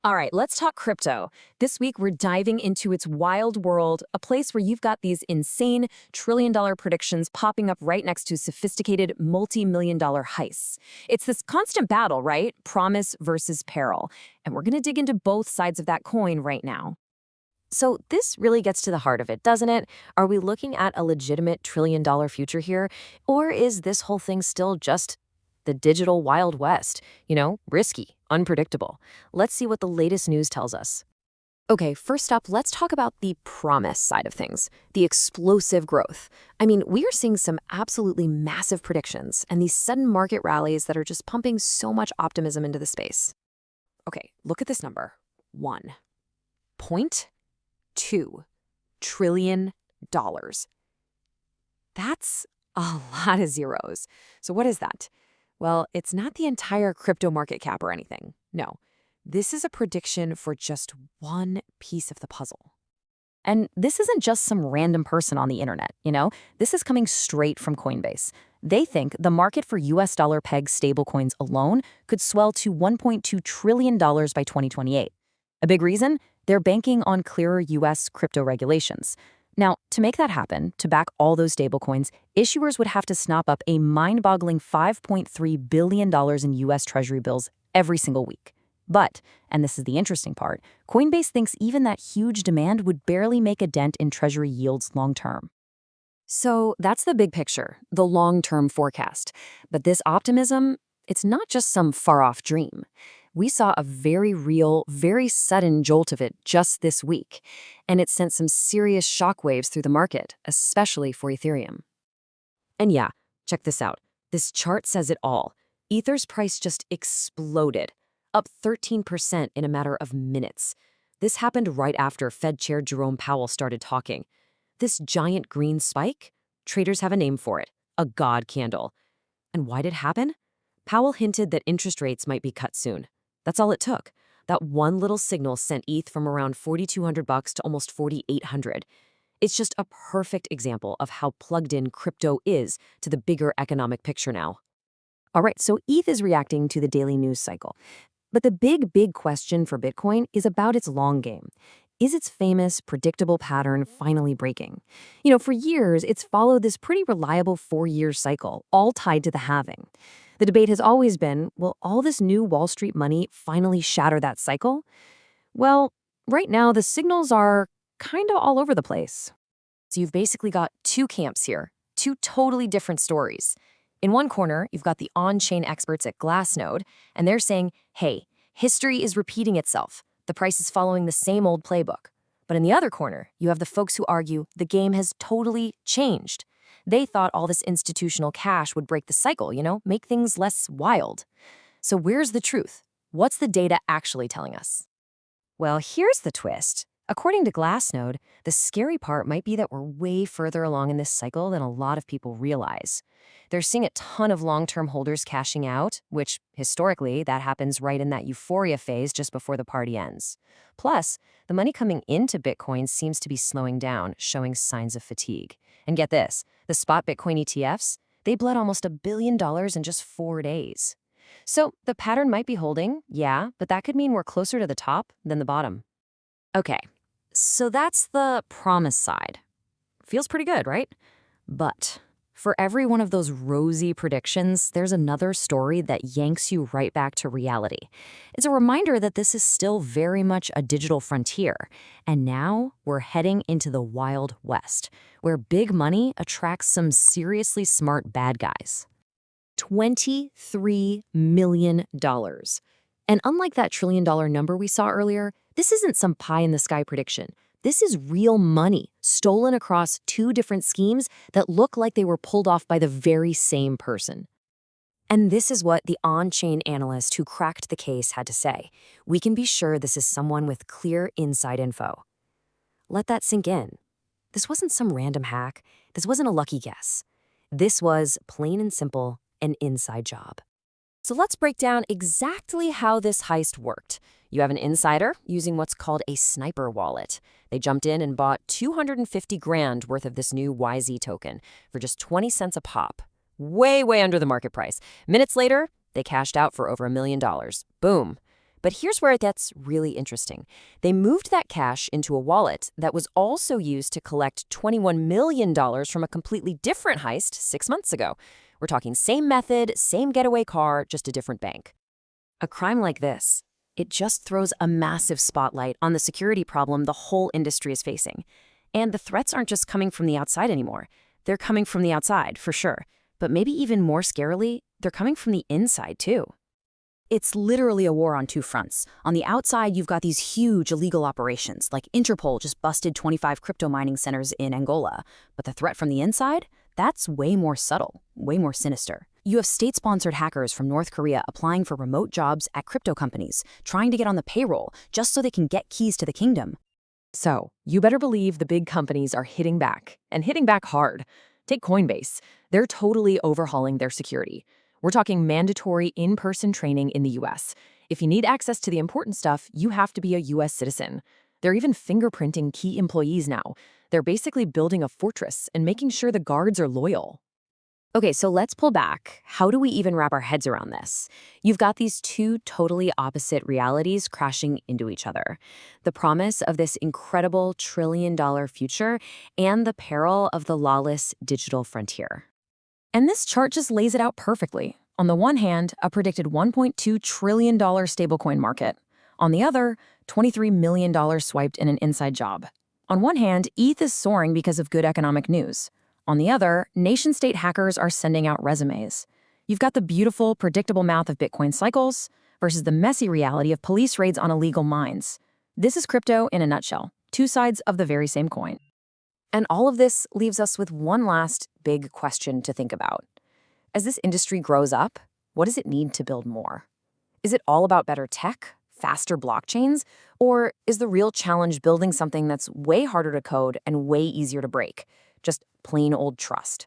All right, let's talk crypto. This week, we're diving into its wild world, a place where you've got these insane trillion-dollar predictions popping up right next to sophisticated multi-million-dollar heists. It's this constant battle, right? Promise versus peril. And we're going to dig into both sides of that coin right now. So this really gets to the heart of it, doesn't it? Are we looking at a legitimate trillion-dollar future here? Or is this whole thing still just the digital Wild West? Risky, unpredictable. Let's see what the latest news tells us. Okay, first up, let's talk about the promise side of things, the explosive growth. I mean, we are seeing some absolutely massive predictions and these sudden market rallies that are just pumping so much optimism into the space. Okay, look at this number. $1.2 trillion. That's a lot of zeros. So what is that? Well, it's not the entire crypto market cap or anything. No, this is a prediction for just one piece of the puzzle. And this isn't just some random person on the internet. This is coming straight from Coinbase. They think the market for US dollar peg stablecoins alone could swell to $1.2 trillion by 2028. A big reason? They're banking on clearer US crypto regulations. Now, to make that happen, to back all those stablecoins, issuers would have to snap up a mind-boggling $5.3 billion in US Treasury bills every single week. But, and this is the interesting part, Coinbase thinks even that huge demand would barely make a dent in Treasury yields long-term. So that's the big picture, the long-term forecast. But this optimism, it's not just some far-off dream. We saw a very real, very sudden jolt of it just this week, and it sent some serious shockwaves through the market, especially for Ethereum. And yeah, check this out. This chart says it all. Ether's price just exploded, up 13% in a matter of minutes. This happened right after Fed Chair Jerome Powell started talking. This giant green spike? Traders have a name for it, a God candle. And why did it happen? Powell hinted that interest rates might be cut soon. That's all it took. That one little signal sent ETH from around $4,200 to almost $4,800. It's just a perfect example of how plugged in crypto is to the bigger economic picture now. All right, so ETH is reacting to the daily news cycle. But the big question for Bitcoin is about its long game. Is its famous, predictable pattern finally breaking? For years, it's followed this pretty reliable 4-year cycle, all tied to the halving. The debate has always been, will all this new Wall Street money finally shatter that cycle? Well, right now, the signals are kind of all over the place. So you've basically got two camps here, two totally different stories. In one corner, you've got the on-chain experts at Glassnode, and they're saying, hey, history is repeating itself. The price is following the same old playbook. But in the other corner, you have the folks who argue the game has totally changed. They thought all this institutional cash would break the cycle, make things less wild. So where's the truth? What's the data actually telling us? Well, here's the twist. According to Glassnode, the scary part might be that we're way further along in this cycle than a lot of people realize. They're seeing a ton of long-term holders cashing out, which, historically, that happens right in that euphoria phase just before the party ends. Plus, the money coming into Bitcoin seems to be slowing down, showing signs of fatigue. And get this, the spot Bitcoin ETFs, they bled almost $1 billion in just 4 days. So the pattern might be holding, yeah, but that could mean we're closer to the top than the bottom. Okay, so that's the promise side. Feels pretty good, right? But for every one of those rosy predictions, there's another story that yanks you right back to reality. It's a reminder that this is still very much a digital frontier. And now we're heading into the Wild West, where big money attracts some seriously smart bad guys. $23 million. And unlike that trillion-dollar number we saw earlier, this isn't some pie-in-the-sky prediction. This is real money, stolen across 2 different schemes that look like they were pulled off by the very same person. And this is what the on-chain analyst who cracked the case had to say. We can be sure this is someone with clear inside info. Let that sink in. This wasn't some random hack. This wasn't a lucky guess. This was, plain and simple, an inside job. So let's break down exactly how this heist worked. You have an insider using what's called a sniper wallet. They jumped in and bought 250 grand worth of this new YZ token for just 20 cents a pop. Way under the market price. Minutes later, they cashed out for over $1 million. Boom. But here's where it gets really interesting. They moved that cash into a wallet that was also used to collect $21 million from a completely different heist 6 months ago. We're talking same method, same getaway car, just a different bank. A crime like this, it just throws a massive spotlight on the security problem the whole industry is facing. And the threats aren't just coming from the outside anymore. They're coming from the outside, for sure. But maybe even more scarily, they're coming from the inside, too. It's literally a war on two fronts. On the outside, you've got these huge illegal operations, like Interpol just busted 25 crypto mining centers in Angola. But the threat from the inside? That's way more subtle, way more sinister. You have state-sponsored hackers from North Korea applying for remote jobs at crypto companies, trying to get on the payroll just so they can get keys to the kingdom. So, you better believe the big companies are hitting back, and hitting back hard. Take Coinbase. They're totally overhauling their security. We're talking mandatory in-person training in the US. If you need access to the important stuff, you have to be a US citizen. They're even fingerprinting key employees now. They're basically building a fortress and making sure the guards are loyal. Okay, so let's pull back. How do we even wrap our heads around this? You've got these two totally opposite realities crashing into each other. The promise of this incredible trillion-dollar future and the peril of the lawless digital frontier. And this chart just lays it out perfectly. On the one hand, a predicted $1.2 trillion stablecoin market. On the other, $23 million swiped in an inside job. On one hand, ETH is soaring because of good economic news. On the other, nation-state hackers are sending out resumes. You've got the beautiful, predictable math of Bitcoin cycles versus the messy reality of police raids on illegal mines. This is crypto in a nutshell, two sides of the very same coin. And all of this leaves us with one last big question to think about. As this industry grows up, what does it need to build more? Is it all about better tech, faster blockchains, or is the real challenge building something that's way harder to code and way easier to break? Just plain old trust.